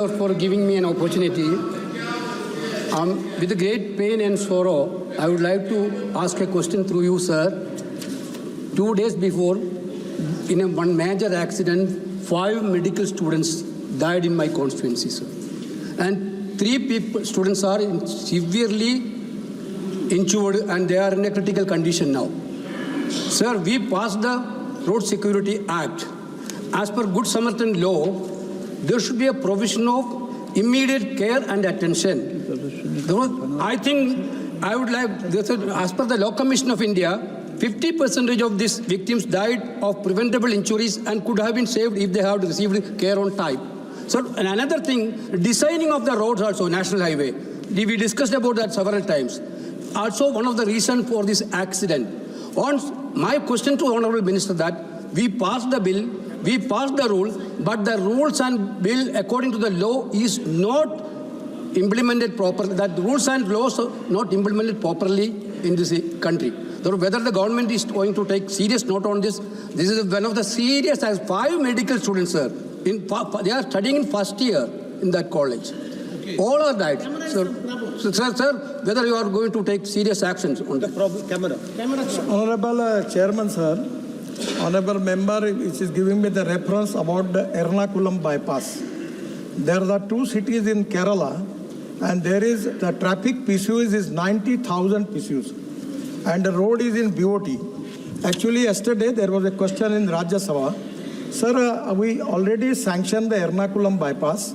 for giving me an opportunity. With great pain and sorrow, I would like to ask a question through you, sir. 2 days before, in one major accident, 5 medical students died in my constituency, sir. And 3 students are severely injured and they are in a critical condition now. Sir, we passed the Road Security Act. As per Good Samaritan law, there should be a provision of immediate care and attention. I think I would like, as per the Law Commission of India, 50% of these victims died of preventable injuries and could have been saved if they had received care on time. So, and another thing, designing of the roads also, national highway. We discussed about that several times. Also, one of the reasons for this accident. My question to Honorable Minister that we passed the bill, we passed the rule, but the rules and bill according to the law is not implemented properly. That rules and laws are not implemented properly in this country. So whether the government is going to take serious note on this, this is one of the serious, as 5 medical students, sir. They are studying in first year in that college. Okay. All are died. Sir, whether you are going to take serious actions on that. Honorable Chairman, sir, Honorable Member is giving me the reference about the Ernakulam bypass. There are 2 cities in Kerala and there is the traffic PCUs is 90,000 PCUs and the road is in BOT. Actually, yesterday there was a question in Rajya Sabha. Sir, we already sanctioned the Ernakulam bypass.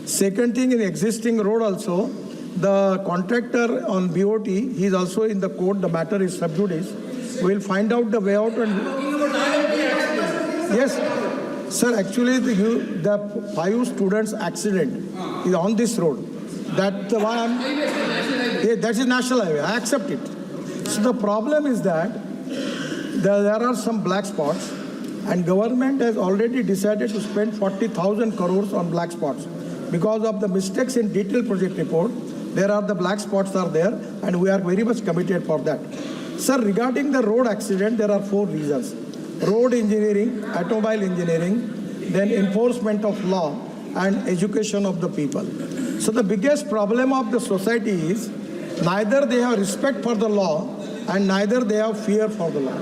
Second thing, in existing road also, the contractor on BOT, he is also in the court, the matter is sub judice. We will find out the way out. And yes, sir, actually the 5 students accident is on this road. That's why that is national highway, I accept it. So the problem is that there are some black spots and government has already decided to spend 40,000 crores on black spots. Because of the mistakes in detailed project report, there are the black spots are there and we are very much committed for that. Sir, regarding the road accident, there are 4 reasons. Road engineering, automobile engineering, then enforcement of law and education of the people. So the biggest problem of the society is neither they have respect for the law and neither they have fear for the law.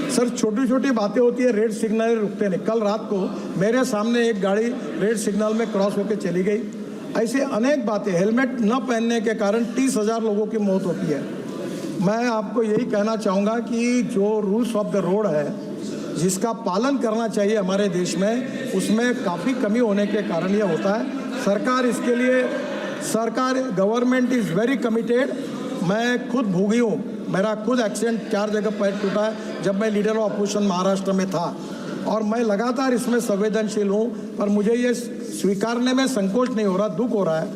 Sir छोटी छोटी बातें होती है, red signal रुकते नहीं. कल रात को मेरे सामने एक गाड़ी रेड सिग्नल में क्रॉस होकर चली गई. ऐसी अनेक बातें, हेलमेट न पहनने के कारण 30,000 लोगों की मौत होती है. मैं आपको यही कहना चाहूँगा कि जो रूल्स ऑफ द रोड है जिसका पालन करना चाहिए हमारे देश में, उसमें काफ़ी कमी होने के कारण ये होता है. सरकार इसके लिए गवर्नमेंट इज़ वेरी कमिटेड. मैं खुद भोगी हूँ, मेरा खुद एक्सीडेंट 4 जगह पैर टूटा है जब मैं लीडर ऑफ अपोजिशन महाराष्ट्र में था और मैं लगातार इसमें संवेदनशील हूँ. पर मुझे ये स्वीकारने में संकोच नहीं हो रहा, दुख हो रहा है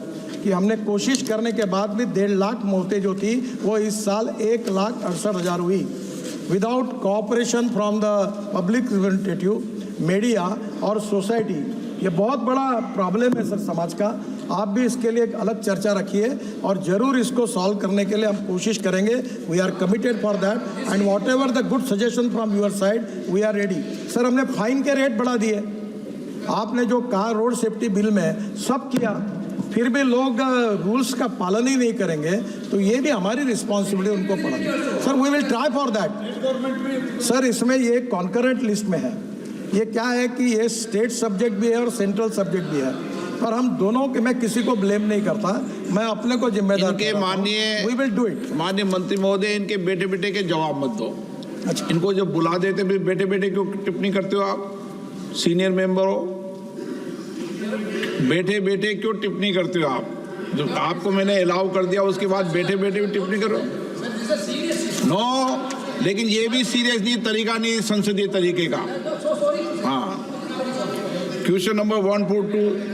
कि हमने कोशिश करने के बाद भी 1.5 लाख मौतें जो थी वो इस साल 1,68,000 हुई. Without cooperation from the public representative, media और सोसाइटी, ये बहुत बड़ा प्रॉब्लम है सर समाज का. आप भी इसके लिए एक अलग चर्चा रखिए और ज़रूर इसको सॉल्व करने के लिए हम कोशिश करेंगे. We are committed for that and whatever the good suggestion from your side we are ready. Sir, हमने फाइन के रेट बढ़ा दिए. आपने जो कहा रोड सेफ्टी बिल में सब किया, फिर भी लोग रूल्स का पालन ही नहीं करेंगे तो ये भी हमारी रिस्पॉन्सिबिलिटी उनको पड़ा. Sir, we will try for that. Sir, इसमें ये कॉन्करेंट लिस्ट में है. ये क्या है कि ये स्टेट सब्जेक्ट भी है और सेंट्रल सब्जेक्ट भी है, पर हम दोनों के, मैं किसी को ब्लेम नहीं करता, मैं अपने को जिम्मेदार. इनके माननीय, वी विल डू इट. माननीय मंत्री महोदय, इनके बेटे बेटे के जवाब मत दो. अच्छा, इनको जब बुला देते फिर बेटे बेटे क्यों टिप्पणी करते हो आप? सीनियर मेंबर हो, बेटे बेटे क्यों टिप्पणी करते हो आप? जब आपको मैंने अलाउ कर दिया उसके बाद बेटे बेटे भी टिप्पणी करो. नो, लेकिन ये भी सीरियस नहीं, तरीका नहीं संसदीय तरीके का. हाँ, क्वेश्चन नंबर 142